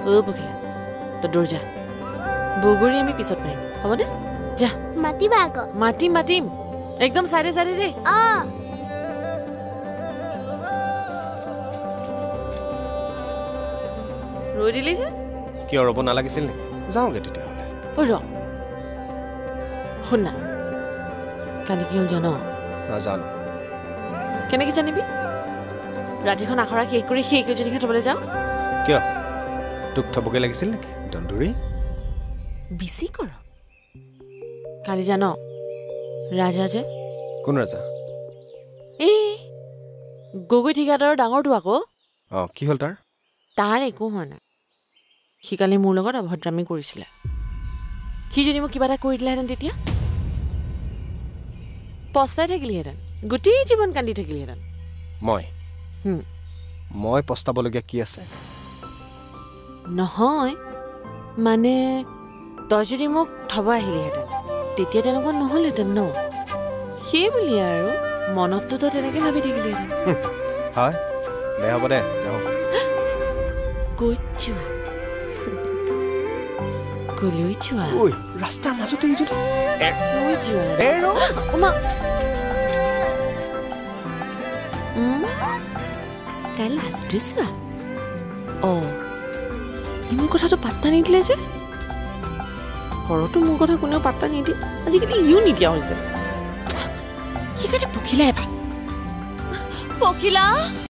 পখিলা তই দৌৰ যা বগৰী আমি পিছত পাৰিম হ'ব দে যা মাতিবা আকৌ মাতিম একদম চাইডে চাইডে দেই ৰৈ দিলি যে কিয় ৰ'ব নালাগিছিল নেকি যাওঁগে তেতিয়াহ'লে ৰ শুন না কালি কি হ'ল জান নাজানো কেনেকৈ জানিবি ৰাতিখন আখৰা শেষ কৰি সেই কেইজনীকে থ'বলৈ যাওঁ কিয় তোক থ'বগৈ লাগিছিল নেকি দন্দুৰী বেছি কৰ কালি জান ৰাজা যে কোন ৰাজা এই গগৈ ঠিকাদাৰৰ ডাঙৰটো আকৌ অঁ কি হ'ল তাৰ একো হোৱা নাই সি কালি মোৰ লগত অভদ্ৰামী কৰিছিলে সি যদি মোক কিবা এটা কৰি দিলেহেঁতেন তেতিয়া পস্তাই থাকিলিহেঁতেন গোটেই জীৱন কান্দি থাকিলিহেঁতেন মই পস্তাবলগীয়া কি আছে নহয় মানে তই যদি মোক থ'ব আহিলিহেঁতেন তেতিয়া তেনেকুৱা নহ'লহেঁতেন ন সেই বুলি আৰু মনততো তই তেনেকৈ ভাবি থাকিলিহেঁতেন হয় দে হ'ব দে যাওঁ ক'ত যোৱা কলৈ যোৱা ঐ ৰাস্তাৰ মাজতে কৈ যোৱা তাই লাজটো চোৱা মোৰ কথাটো পাত্তা নিদিলে যে ঘৰতো মোৰ কথা কোনেও পাত্তা নিদিয়ে আজিকালি ইও নিদিয়া হৈছে সেইকাৰণে পখিলাই ভাল পখিলা